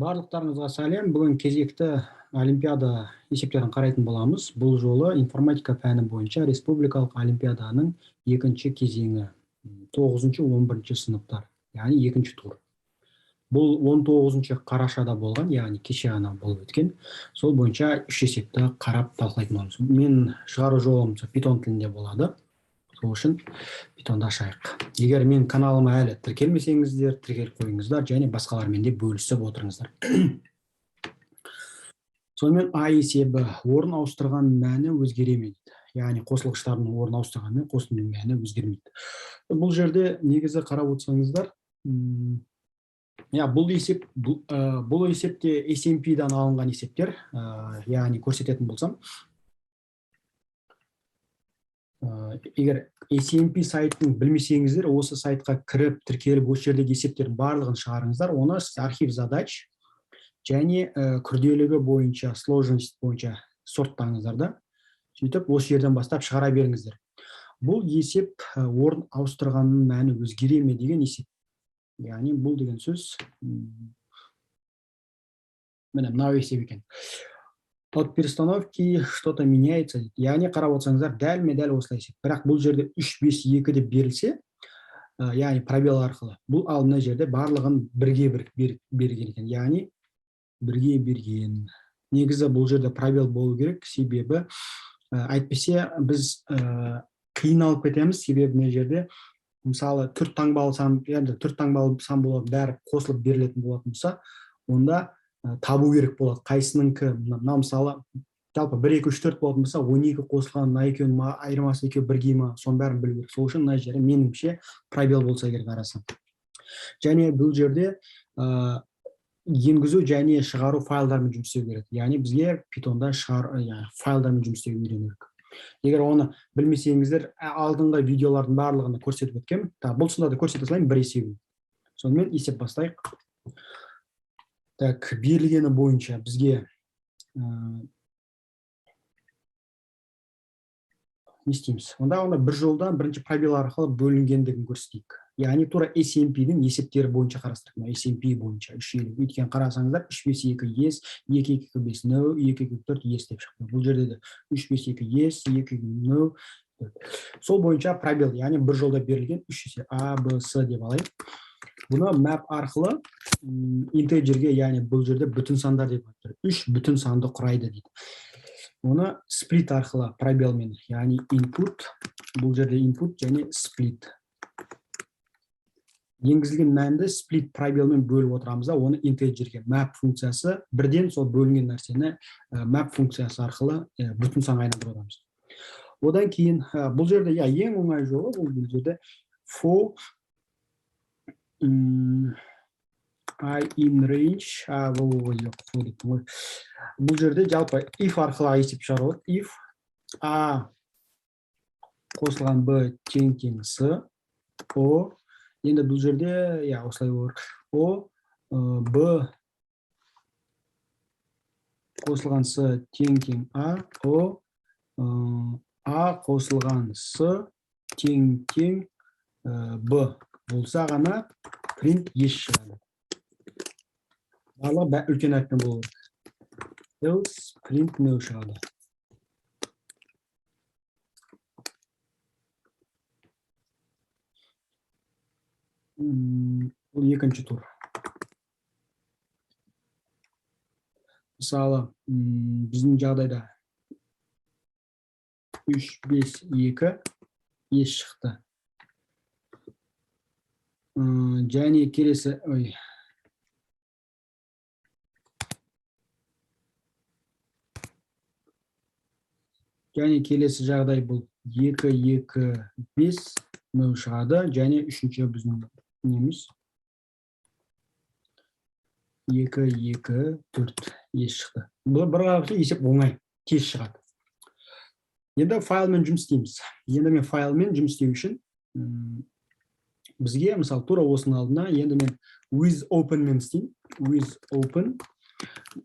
Барлықтарыңызға сәлем. Бүгін кезекті олимпиада есептерін қарайтын боламыз. Бұл жолы информатика пәні бойынша республикалық олимпиаданың екінші кезеңі, 9-11 сыныптар, яғни екінші тур. Бұл 19 қарашада болған, яғни кеше ғана болып өткен. Сол бойынша үш есепті қарап талқылайтын боламыз. Мен шығару жолым Python тілінде болады. Сол үшін Pythonды ашайық. Егер мен каналыма әлі тіркелмесеңіздер, тіркеліп қойыңыздар және басқалармен де бөлісіп отырыңыздар. Сонымен А есебі орын ауыстырған мәні өзгеремейді. Яғни қосылғыштардың орын ауыстырғанымен қосылудың мәні өзгермейді. Бұл жерде негізі қарап отырсаңыздар, бұл есепте SMP-дан алынған есептер, яғни көрсететін болсам, егер SMP сайтын білмесеңіздер, осы сайтқа кіріп, тіркеліп, осы жердегі есептердің барлығын шығарыңыздар. Оны архив задач және күрделігі бойынша, сложность бойынша сорттаңыздар да. Сөйтіп, осы жерден бастап шығара беріңіздер. Бұл есеп орын ауыстырғанның мәні өзгереме деген есеп. Яғни бұл деген сөз, міне мынау есеп екен. От перестановки что-то меняется. Яғни қарап отырсаңыздар, дәл-ме-дәл осылай есеп. Бірақ бұл жерде 3, 5, 2 деп берілсе, яғни пробел арқылы, бұл алдына жерде барлығын бірге берген екен. Яғни бірге берген. Негізі бұл жерде пробел болу керек, себебі әйтпесе біз қиналып кетеміз, себебі мына жерде мысалы төрт таңбалы сан болады, бәрі қосылып берілетін болатын болса, онда табу керек болады. Қайсыныңкі, мына мысалы, жалпы 1, 2, 3, 4 болатын болса, 12 қосылған, мына екеуінің айырмасы екеуі бірге ма, соның бәрін білу керек. Сол үшін мына жерде меніңше пробел болса керек арасы. Және бұл жерде енгізу және шығару файлдармен жұмыс істеу керек. Яғни бізге Pythonда файлдармен жұмыс істеуге үйрену керек. Егер оны білмесеңіздер, алдыңғы видеолардың барлығында көрсетіп өткен. Бұл сында да көрсете салайын бір есебін. Сонымен есеп бастайық. Так, берілгені бойынша бізге не істейміз? Онда бір жолдан бірінші пробел арқылы бөлінгендігін көрсетейік. Яғни тура SMP-дің есептері бойынша қарастырдық. SMP бойынша 3 өйткені қарасаңыздар, 3, 5, 2, yes, 2, 2, 5, no, 2, 2, 4, yes деп шықты. Бұл жерде де 3, 5, 2, yes, 2, 2, no. Сол бойынша пробел, яғни бір жолда берілген 3 есе A, B, S деп алайық. Бұны map арқылы интеджерге, яғни бұл жерде бүтін сандар деп айтыр. 3 бүтін санды құрайды дейді. Оны split арқылы пробелмен, яғни input, бұл жерде input және split. Енгізілген мәнді split пробелмен бөліп отырамыз да, оны интеджерге map функциясы бірден сол бөлінген нәрсені map функциясы арқылы бүтін санға айналдырып отырамыз. Одан кейін бұл жерде ең оңай жолы, бұл жерде for I in range, бұл жерде жалпы if арқылы есеп шығарылады. If A қосылған B тең S, O, енді бұл жерде осылай olur. O, B қосылған S тең A, O, A қосылған S тең B болса ғана print yes шығады. Барлығы үлкен әріппен болады. Else print no шығады. Бұл екінші тур. Мысалы, біздің жағдайда 3, 5, 2 ес шықты. Және келесі, жағдай бұл 2, 2, 5 no шығады. Және үшінші біздің неміз 2, 2, 4 ес шықты. Бұл бір қарапты есеп оңай, тез шығады. Енді файлмен жұмыс істейміз. Енді мен файлмен жұмыс істеу үшін бізге, мысалы, тура осының алдына, енді мен with open мен істеймін. With open,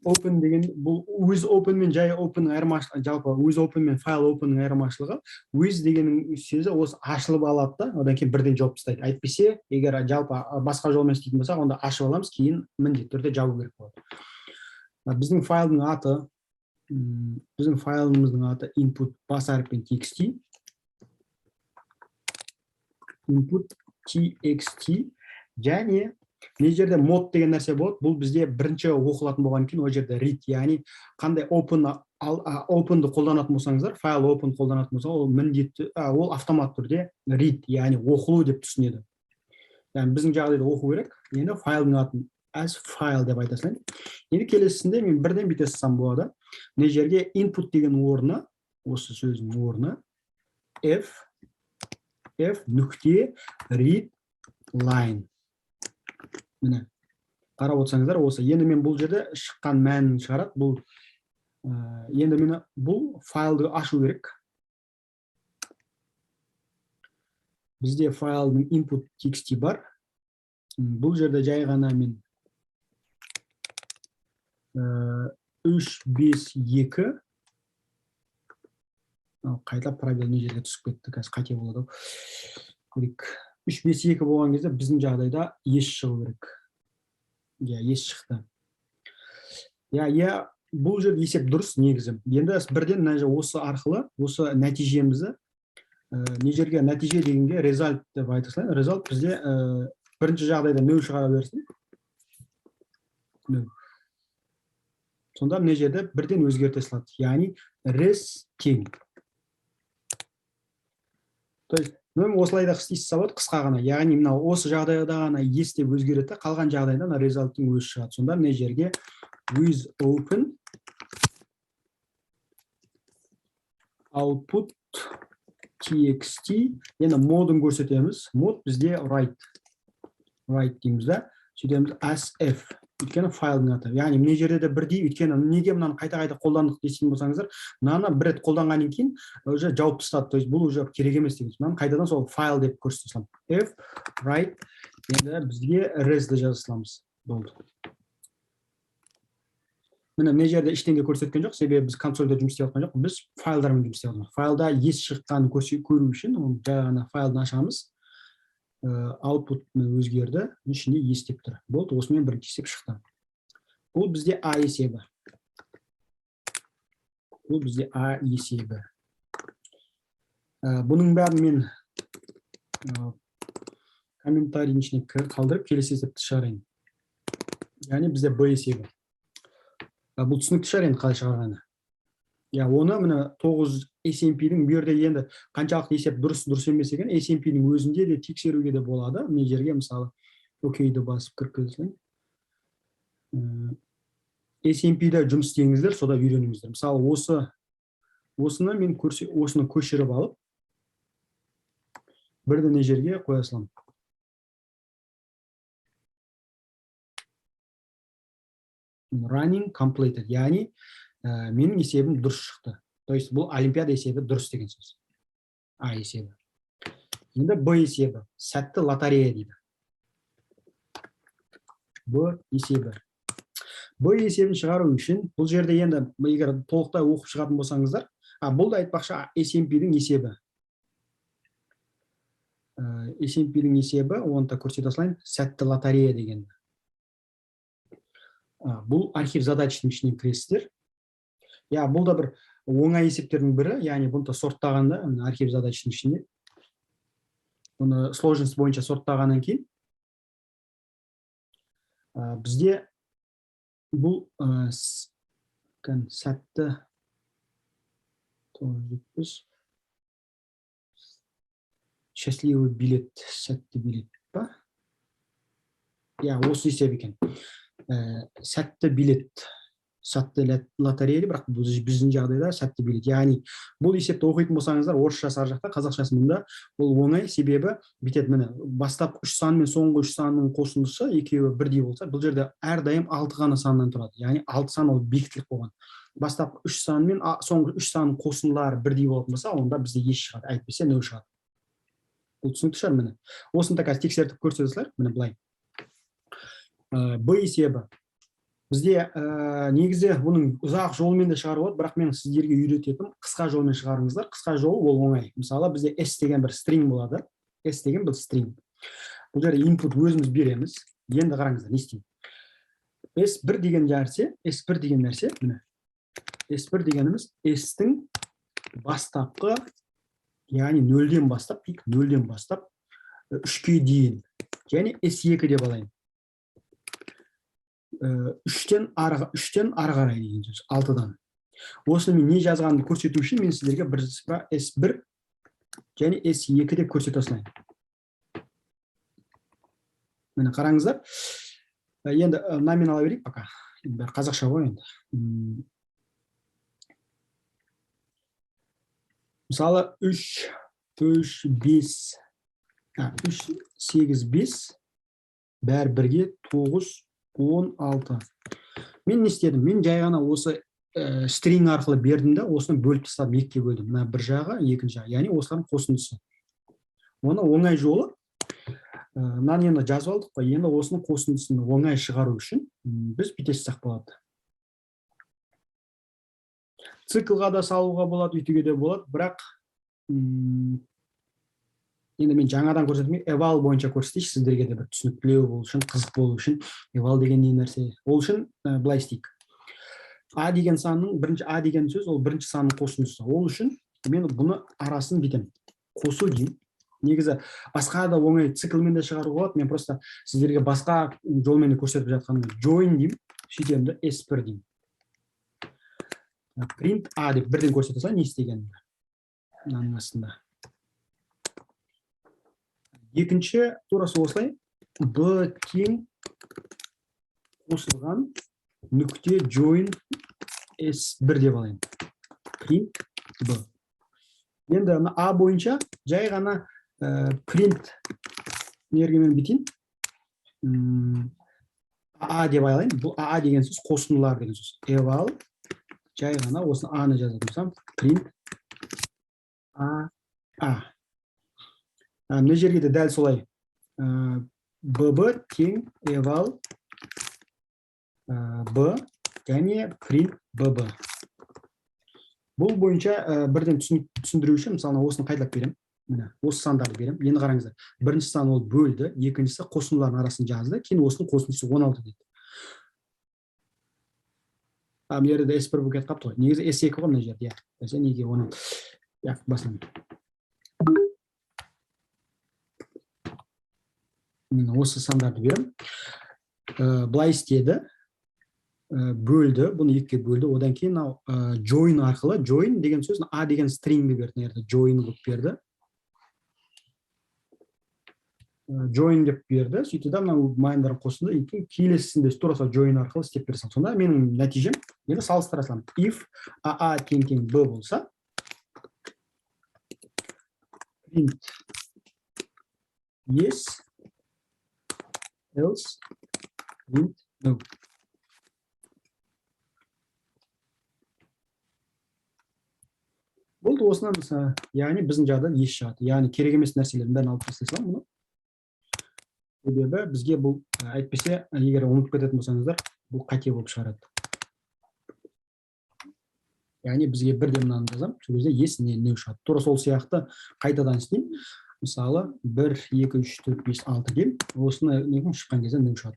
open деген бұл with open мен жай open айырмашылығы, жалпы with open мен file open'ның айырмашылығы, with дегеннің сөзі осы ашылып алады да, одан кейін бірден жауып тастайды. Әйтпесе, егер жалпы басқа жолмен істейтін болсақ, онда ашып аламыз, кейін міндетті түрде жабу керек болады. Біздің файлымыздың аты input бас әріппен txt. Input txt, және мына жерде mod деген нәрсе болады. Бұл бізде бірінші оқылатын болған кейін ол жерде read, яғни қандай open'ды қолданатын болсаңыздар, файл open қолданатын болса, ол міндетті, ол автомат түрде read, яғни оқылу деп түсінеді. Яғни біздің жағдайда оқу керек. Енді файлдың атын as file деп айта салайын. Енді келесісінде мен бірден бүйте салсам болады. Мына жерге input деген орнына, осы сөздің орнына f нүкте read line. Міне, қарап отырсаңыздар, осы. Енді мен бұл жерде шыққан мәнін шығарады. Бұл енді мені бұл файлды ашу керек. Бізде файлдың input txt бар. Бұл жерде жай ғана мен 352 қайталап пробел не жерге түсіп кетті, қазір қате болады. 352 болған кезде біздің жағдайда ес шығу керек. Ес шықты. Бұл жерде есеп дұрыс негізі. Енді бірден осы арқылы, осы нәтижемізді, не жерге нәтиже дегенге result деп айта салайын. Result бізде бірінші жағдайда 0 шығара берсін. Сонда мына жерде бірден өзгерте салады. Яғни resting. То есть, осылай да істейсіз болады, қысқа ғана. Яғни осы жағдайда ғана ес деп өзгереді, қалған жағдайда result-тың өзі шығады. Сонда мына жерге with open output txt, енді модын көрсетеміз. Мод бізде write дейміз да, сөйтеміз as f. Өйткені файлдың аты. Яғни мына жерде де бірдей, өйткені неге мынаны қайта-қайта қолдандық десең болсаңыздар, мынаны бір рет қолданғаннан кейін уже жауып тастады. То есть бұл уже керек емес деген. Мынаны қайтадан сол файл деп көрсете саламын. F write, енді бізге res'ді жаза саламыз. Болды. Міне мына жерде ештеңе көрсеткен жоқ, себебі біз консольда жұмыс істеп жатқан жоқ, біз файлдармен жұмыс істеп жатырмыз. Файлда ес шыққанын көру үшін жаңа файлды ашамыз. Output өзгерді, ішінде естеп тұр. Болды, осымен бірінші есеп шықты. Бұл бізде A есебі. Бұның бәрін мен комментарийдің ішіне қалдырып, келесі есепті шығарайын. Яғни бізде B есебі. Бұл түсінікті шығар енді қалай шығарғаны. Оны міне 9 SMP-дің берде енді қаншалық есеп дұрыс емес екен, SMP-дің өзінде де тексеруге де болады. Мына жерге мысалы OK-ді басып кіргізілейін. SMP-де жұмыс істеңіздер, сода үйреніңіздер. Мысалы осыны мен осыны көшіріп алып, бірден мына жерге қоя саламын. Running completed, яғни менің есебім дұрыс шықты. То есть бұл олимпиада есебі дұрыс деген сөз. А есебі. Енді Б есебі. Сәтті лотерея дейді. Б есебі. Б есебін шығару үшін, бұл жерде енді егер толықтай оқып шығатын болсаңыздар, бұл да айтпақшы SMP-дің есебі. SMP-дің есебі, оны да көрсете салайын, сәтті лотерея деген. Бұл архив задачының ішінен кіресіздер. Бұл да бір оңай есептердің бірі, яғни бұны сорттағанда архив задачының ішінде. Бұны сложность бойынша сорттағаннан кейін бізде бұл сәтті счастливый билет, сәтті билет па? Осы есеп екен. Сәтті билет. Сәтті лотерея, бірақ біздің жағдайда сәтті билет. Яғни бұл есепті оқитын болсаңыздар, орысшасы ар жақта, қазақшасы мұнда. Бұл оңай, себебі бүйтеді міне. Бастап 3 сан мен соңғы 3 санның қосындысы екеуі бірдей болса, бұл жерде әрдайым 6 ғана саннан тұрады. Яғни 6 сан ол бекітілік болған. Бастап 3 сан мен соңғы 3 санның қосындылары бірдей болатын болса, онда бізде еш шығады, әйтпесе 0 шығады. Бұл түсінікті шығар міне. Осында қазір тексертіп көрсете салайық, міне былай. Б есебі. Бізде негізі бұның ұзақ жолмен де шығаруға болады, бірақ мен сіздерге үйрететінім қысқа жолмен шығарыңыздар. Қысқа жолы ол оңай. Мысалы бізде S деген бір стринг болады. S деген бір стринг. Бұл жерде input өзіміз береміз. Енді қараңыздар, не істеймін? S1 деген нәрсе, міне. S1 дегеніміз S-тің бастапқы, яғни 0-ден бастап, 3-ке дейін. Және S2 деп алайын. 3-тен ары қарай деген сөз, 6-дан. Осыны мен не жазғанымды көрсету үшін мен сіздерге S1 және S2 деп көрсете салайын. Мені қараңыздар. Енді номен ала берейік пока. Қазақша ғой енді. Мысалы 3, 8, 5 бәрі бірге 9, 16. Мен не істедім? Мен жай ғана осы стринг арқылы бердім да, осыны бөліп тастадым, екіге бөлдім. Мына бір жағы, екінші жағы, яғни осылардың қосындысы. Оны оңай жолы, мынаны енді жазып алдық қой, енді осының қосындысын оңай шығару үшін біз бүйте салсақ болады. Циклға да салуға болады, үйтуге де болады, бірақ енді мен жаңадан көрсетмей, eval бойынша көрсетейінші, сіздерге де бір түсініктілеу болу үшін, қызық болу үшін. Eval деген не нәрсе? Ол үшін былай істейік. А деген санның, А деген сөз, ол бірінші санның қосындысы. Ол үшін мен бұны арасын бүйтем. Қосу деймін. Негізі басқа да оңай циклмен де шығаруға болады. Мен просто сіздерге басқа жолмен де көрсетіп жатқанымда join деймін. Сөйтем де S1 деймін. Print A деп бірден көрсете салайын, не істегенімді. Мынаның астында. Екінші турасы осылай. B тең қосылған нүкте join S1 деп алайын. Print B. Енді A бойынша жай ғана print нерге мен бітейін. A деп алайын. Бұл A деген сөз қосындылар деген сөз. Eval жай ғана осыны A-ны жазатын print A. Мына жерге де дәл солай. BB тең eval B және print BB. Бұл бойынша бірден түсіндіру үшін, мысалы, осыны қайталап берем. Міне, осы сандарды берем. Енді қараңыздар. Бірінші сан ол бөлді, екіншісі қосындылардың арасын жазды, кейін осының қосындысы 16 деді. Мына жерде S1 болып кетіп қапты ғой. Негізі S2 ғой мына жерде. Бәсе неге 16? Басынан. Осы сандарды берем. Былай істеді. Бөлді, бұны екіге бөлді. Одан кейін join арқылы, join деген сөз A деген string'і берді. Join болып берді. Join деп берді. Сөйтті да мына майындарын қосынды. Келесісінде тураса join арқылы істеп берсем. Сонда менің нәтижем, енді салыстыра салам. If A тең B болса, print yes, else, print no. Болды, осынан мысалы, яғни біздің жағдан еш шығады. Яғни керек емес нәрселердің бәрін алып тастай салам мұны. Себебі бізге бұл әйтпесе, егер ұмытып кететін болсаңыздар, бұл қате болып шығарады. Яғни бізге бірден мынаны жазам, сол кезде ес не шығады. Тура сол сияқты қайтадан істеймін. Мысалы 1, 2, 3, 4, 5, 6 деймін. Осыны шыққан кезде не шығады.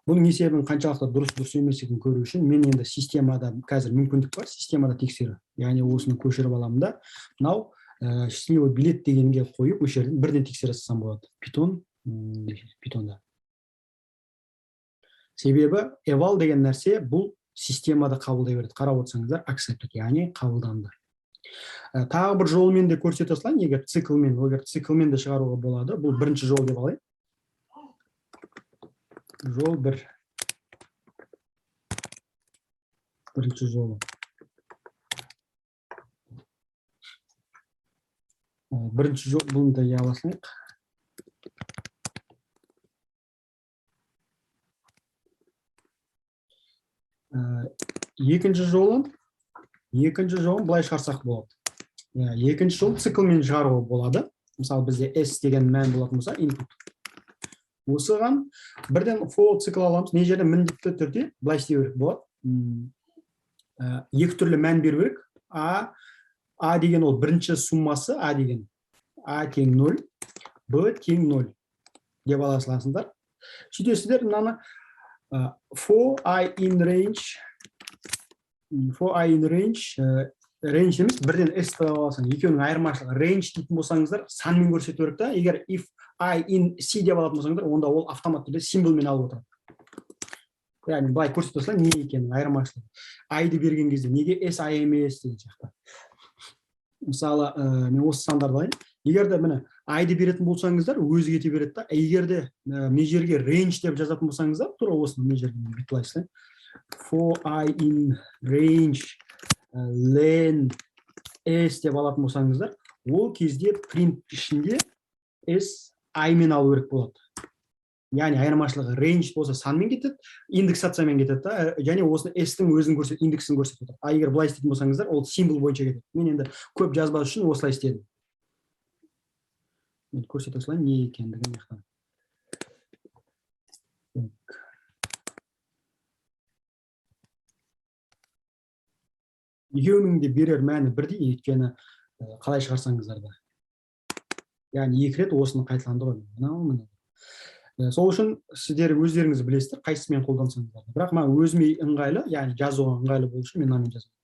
Бұның есебін қаншалықты дұрыс емес екенін көру үшін мен енді системада қазір мүмкіндік бар, системада тексеру. Яғни осыны көшіріп аламын да, мынау счастливый билет дегенге қойып, осы жерден бірден тексере салсам болады. Питонда. Себебі eval деген нәрсе бұл системада қабылдай береді. Қарап отырсаңыздар, accepted, яғни қабылданды. Тағы бір жолмен де көрсете салайын, егер циклмен де шығаруға болады. Бұл бірінші жол деп алайын. Жол бір. Бірінші жолы. Бірінші жол, бұны да аласыңық. Екінші жолын былай шығарсақ болады. Екінші жол циклмен шығаруға болады. Мысалы бізде S деген мән болатын болса, input. осыған бірден for цикл аламыз. Не жерде міндетті түрде былай істеу керек болады. Екі түрлі мән беру керек. А деген ол бірінші суммасы, А деген А тең 0, Б тең 0 деп ала саласыңдар. Сөйтесіздер мынаны for I in range range емес, бірден S деп аласың. Екеуінің айырмашылығы range дейтін болсаңыздар, санмен көрсету керек та. Егер if I in C деп алатын болсаңыздар, онда ол автоматты түрде символмен алып отырады. Яғни былай көрсетіп тұрса не екенін айырмашылығы. I-ды берген кезде неге S I емес деген сияқты. Мысалы, мен осы сандарды алайын. Егер де міне I-ды беретін болсаңыздар, өзі кете береді да. Егер де мына жерге range деп жазатын болсаңыздар, тура осыны мына жерге бүйтіп for I in range len S деп алатын болсаңыздар, ол кезде print ішінде S I-мен алу керек болады. Яғни айырмашылығы range болса санмен кетеді, индексациямен кетеді да, және осыны S-тің өзін көрсетеді, индексін көрсетеді. Егер былай істейтін болсаңыздар, ол символ бойынша кетеді. Мен енді көп жазбас үшін осылай істедім. Мен көрсете салайын не екендігін яқтан. Екеуінің де берер мәні бірдей, өйткені қалай шығарсаңыздар да. Яғни екі рет осыны қайталанды ғой. Сол үшін сіздер өздеріңіз білесіздер, қайсысымен қолдансаңыздар. Бірақ мен өзіме ыңғайлы, яғни жазуға ыңғайлы болу үшін мен мынамен жазамын.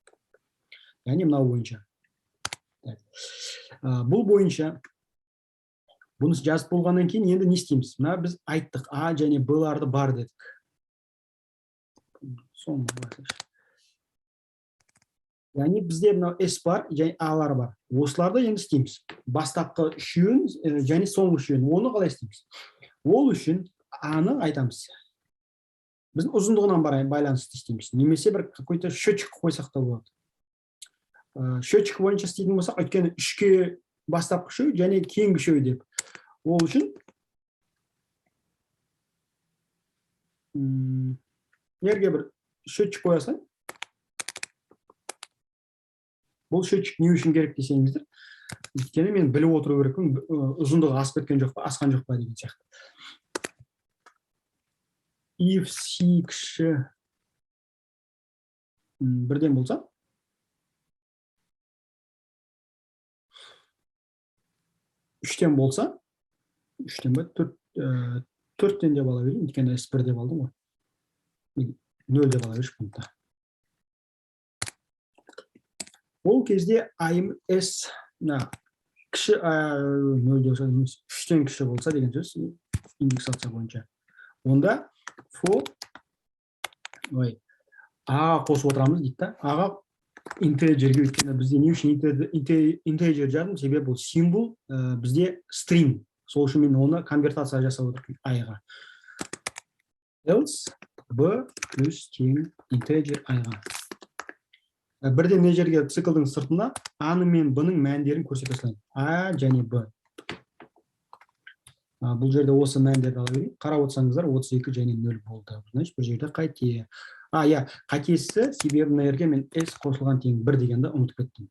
Яғни мынау бойынша. Бұл бойынша бұны жазып болғаннан кейін енді не істейміз? Мына біз айттық, А және Б-ларды бар дедік. Яғни бізде мынау S бар, және А-лар бар. Осыларды енді істейміз. Бастапқы үшеуін және соңғы үшеуін. Оны қалай істейміз? Ол үшін А-ны айтамыз. Біз ұзындығынан байланысты істейміз. Немесе бір какой-то счетчик қойсақ та болады. Счетчик бойынша істейтін болсақ, өйткені үшке бастапқы үшеу және кейінгі үшеу деп. Ол үшін жерге бір счетчик қоясың. Бұл счетчик не үшін керек десеңіздер, өйткені мен біліп отыру керекпін, ұзындығы асып кеткен жоқ па, асқан жоқ па деген сияқты. If C кіші бірден болса, үштен болса, үштен ба, төрттен деп ала берейін, өйткені S1 деп алдым ғой. 0 деп ала берші бұнда. Ол кезде S кіші 0 деп болса, үштен кіші болса деген сөз, индексация бойынша. Онда for А-ға қосып отырамыз дейді да. А-ға integerге өйткені бізде не үшін integer жаздым, себебі бұл символ бізде string. Сол үшін мен оны конвертация жасап отырмын I-ға. Else B плюс тең integer I-ға. Бірден не жерге циклдың сыртында А-ны мен Б-ның мәндерін көрсете салайын. А және Б. Бұл жерде осы мәндерді ала берейін. Қарап отырсаңыздар 32 және 0 болды. Значит, бұл жерде қате. Қатесі себебі мына жерге мен S қосылған тең 1 дегенді ұмытып кеттім.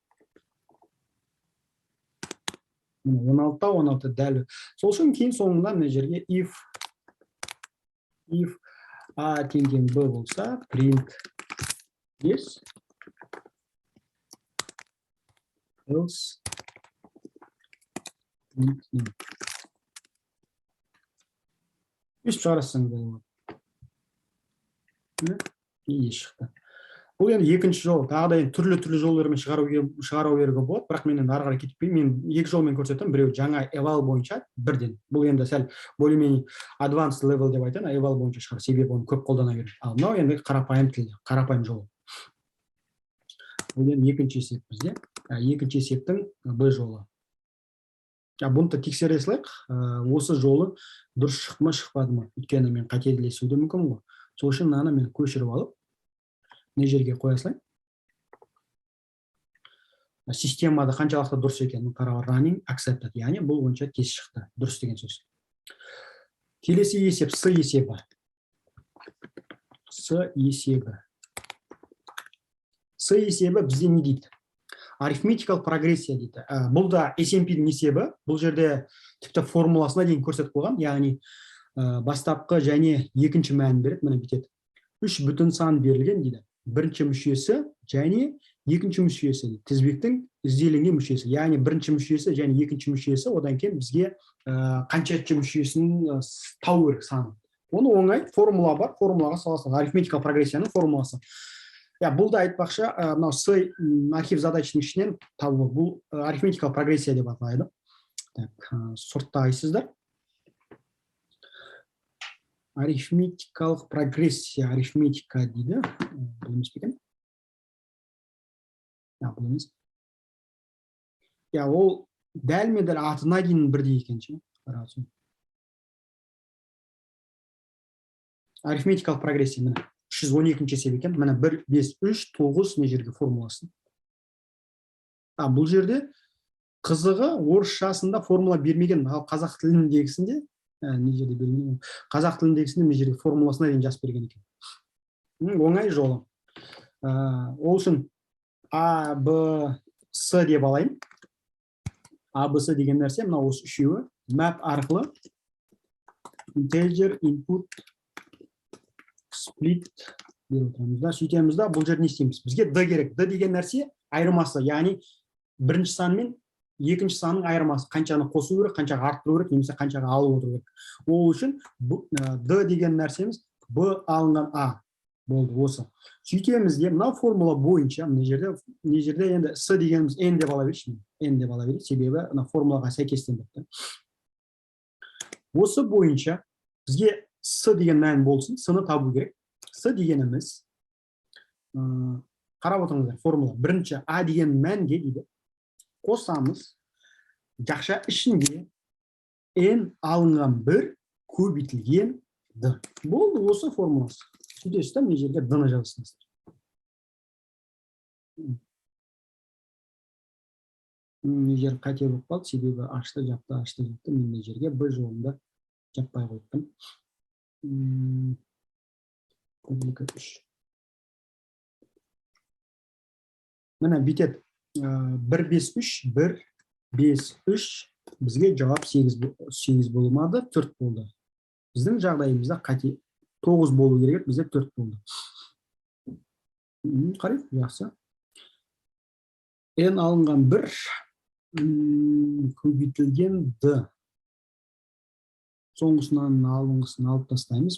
16 дәл. Сол үшін кейін соңында мына жерге if A тең Б болса, print yes else өшіп шығарасың болады. И шықты. Бұл енді екінші жол. Тағы да түрлі жолдармен шығару беруге болады, бірақ мен енді ары қарай кетпеймін. Мен екі жолмен көрсеттім. Біреу жаңа eval бойынша бірден. Бұл енді сәл более-менее advanced level деп айтайын, eval бойынша шығар. Себебі оны көп қолдана береді. Ал мынау енді қарапайым тіл, қарапайым жол. Бұл енді екінші есеп бізде. Екінші есептің Б жолы. Бұны тексере салайық. Осы жолы дұрыс шықты ма, шықпады ма? Өйткені мен қателесуі де мүмкін ғой. Сол үшін мынаны мен көшіріп алып, не жерге қоя салайын. Системада қаншалықты дұрыс екенін қарап running accepted, яғни бұл бойынша тез шықты. Дұрыс деген сөз. Келесі есеп С есебі. С есебі бізде не дейді? Арифметикалық прогрессия дейді. Бұл да SMP-дің есебі. Бұл жерде тіпті формуласына дейін көрсетіп қойған. Яғни бастапқы және екінші мәнін береді. Міне бүйтеді. 3 бүтін сан берілген дейді. Бірінші мүшесі және екінші мүшесі, тізбектің ізделенген мүшесі. Яғни бірінші мүшесі және екінші мүшесі, одан кейін бізге қаншаншы мүшесін тауып керек саны. Оны оңай формула бар, формулаға саласың. Арифметикалық прогрессияның формуласы. Бұл да айтпақшы, мынау С архив задачының ішінен табылды. Бұл арифметикалық прогрессия деп аталады. Так, сұрттайсыздар. Арифметикалық прогрессия, арифметика дейді. Бұл емес пе екен? Бұл емес. Ол дәл-ме-дәл атына дейін бірдей екен ше. Арифметикалық прогрессия міне 312-ші есеп екен. Міне 1, 5, 3, 9 не жерге формуласы. Бұл жерде қызығы орысшасында формула бермеген, ал қазақ тіліндегісінде не жерде бермеген. Қазақ тіліндегісінде не жерге формуласына дейін жазып берген екен. Оңай жолы. Ол үшін А, Б, С деп алайын. А, Б, С деген нәрсе, мына осы үшеуі map арқылы integer input split беріп отырамыз да, сөйтеміз да, бұл жерде не істейміз? Бізге D керек. D деген нәрсе айырмасы, яғни бірінші сан мен екінші санның айырмасы. Қаншаны қосу керек, қаншаға арттыру керек, немесе қаншаға алып отыру керек. Ол үшін D деген нәрсеміз B алынған A болды осы. Сөйтеміз де, мына формула бойынша, мына жерде енді С дегеніміз N деп ала берейікші. N деп ала берейік, себебі мына формулаға сәйкестендірді. Осы бойынша бізге С деген мән болсын, С-ны табу керек. С дегеніміз, қарап отырыңыздар, формула. Бірінші А деген мәнге дейді, қосамыз, жақша ішінде N алынған 1 көбейтілген D. Болды осы формуласы. Сөйтесіз, мен жерге D-ны жазасыңыз. Мен жер қате болып қалды, себебі ашты, жапты. Мен жерге Б жолында жаппай қойдым. Міне бүйтеді. 1, 5, 3, 1, 5, 3, бізге жауап 8 болмады, 4 болды. Біздің жағдайымызда қате 9 болу керек, бізде 4 болды. Қарайық, жақсы. N алынған 1 көбейтілген D. Соңғысынан алынғысын алып тастаймыз.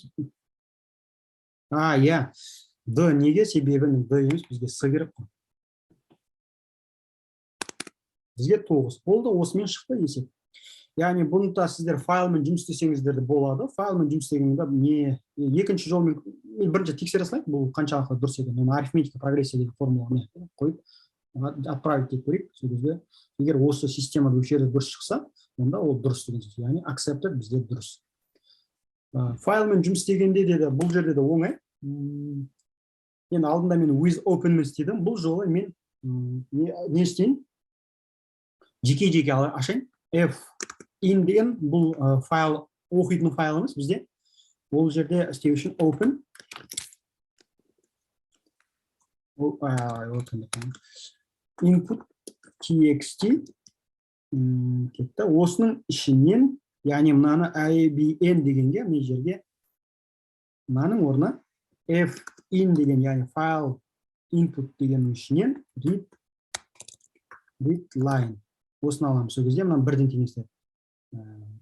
D неге? Себебі D емес, бізге С керек. Бізге 9 болды, осымен шықты есеп. Яғни бұны да сіздер файлмен жұмыс істесеңіздер де болады. Файлмен жұмыс істегенде екінші жолмен бірінші тексере салайық, бұл қаншалықты дұрыс екен. Оны арифметика прогрессия деген формуланы қойып отправить етіп көрейік. Сол кезде егер осы системада осы жерде дұрыс шықса, онда ол дұрыс деген сөз. Яғни accepted бізде дұрыс. Файлмен жұмыс істегенде де бұл жерде де оңай. Енді алдында мен with open істедім. Бұл жолы мен не істейін? Жеке ашайын. F in деген бұл файл, оқитын файлымыз бізде. Ол жерде істеу үшін open. Input txt. Осының ішінен, яғни мынаны IBN дегенге, мен жерге мынаның орнына F in деген, яғни файл input дегеннің ішінен read line. Осыны аламыз. Сол кезде мынаны бірден теңестеп.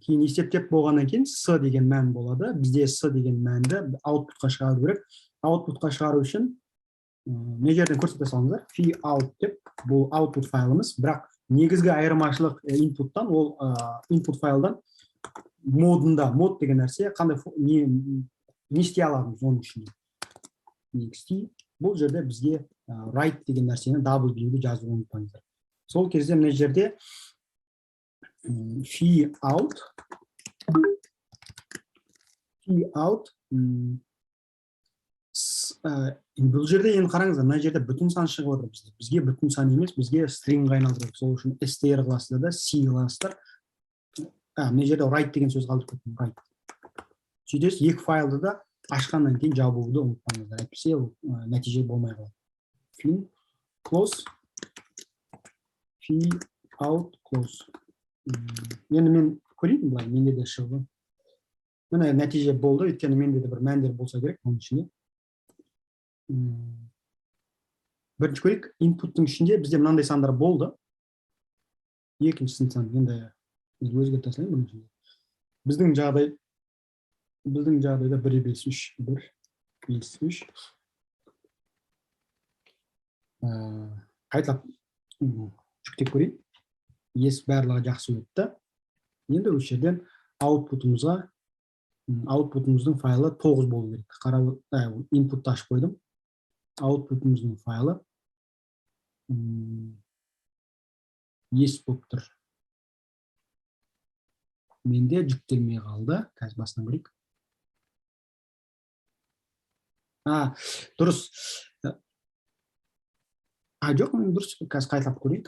Кейін есептеп болғаннан кейін С деген мән болады. Бізде С деген мәнді аутпутқа шығару керек. Аутпутқа шығару үшін не жерден көрсете салыңыздар. Fout деп, бұл output файлымыз. Бірақ негізгі айырмашылық inpuттан, ол input файлдан модында, мод деген нәрсе, қандай не істей аламыз оның үшін. Next. Бұл жерде бізге write деген нәрсені W-ді жазуды ұмытпаңыздар. Сол кезде мына жерде Fout бұл жерде енді қараңыздар, мына жерде бүтін сан шығып отыр. Бізге бүтін сан емес, бізге stringға айналдыру. Сол үшін str классында да C класстар. Мына жерде write деген сөз қалдырып кеттім, write. Сөйтесіз, екі файлды да ашқаннан кейін жабуды ұмытпаңыздар. Әйтпесе нәтиже болмай қалады. Fin close. Fout close. Енді мен көрейін, бұлай менде де шығды. міне нәтиже болды, өйткені менде де бір мәндер болса керек оның ішінде. Бірінші көрейік, инпуттың ішінде бізде мынандай сандар болды. Екіншісін сан, енді өзгерте салайын бұның ішінде. Біздің жағдайда 1 5 3 1 5 3 қайталап жүктеп көрейін. Барлығы жақсы өтті. Енді осы жерден аутпутымыздың файлы 9 болу керек. Инпутты ашып қойдым. Аутпутымыздың файлы болып тұр. Менде жүктелмей қалды. Қазір басынан көрейік. Дұрыс. Жоқ, мен дұрыс. Қазір қайталап көрейік.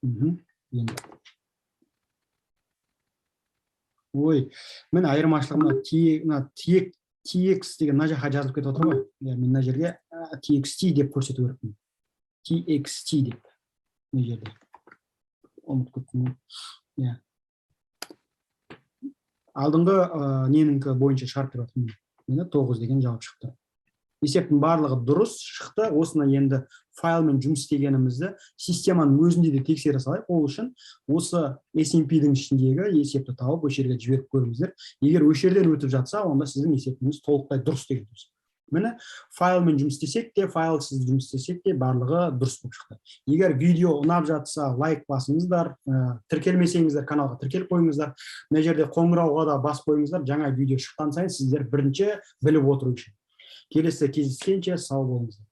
Енді. Ой, мен айырмашылығына tx деген мына жаққа жазылып кетіп отыр ғой. Мен мына жерге txt деп көрсету керекпін. txt деп. Мына жерде. Ұмытып кеттім. Алдыңғы неніңкі бойынша шығарып беріп жатырмын. Мені 9 деген жауап шықты. Есептің барлығы дұрыс шықты. Осына енді файлмен жұмыс істегенімізді системаның өзінде де тексере салайық. Ол үшін осы SMP-дің ішіндегі есепті тауып осы жерге жіберіп көріңіздер. Егер осы жерден өтіп жатса, онда сіздің есепіңіз толықтай дұрыс деген сөз. Міне файлмен жұмыс істесек те, файлсыз жұмыс істесек те барлығы дұрыс болып шықты. Егер видео ұнап жатса, лайк басыңыздар, тіркелмесеңіздер, каналға тіркеліп қойыңыздар. Мына жерде қоңырауға да бас қойыңыздар. Жаңа видео шыққан сайын сіздер бірінші біліп отыру үшін. Келесі кездескенше сау болыңыздар.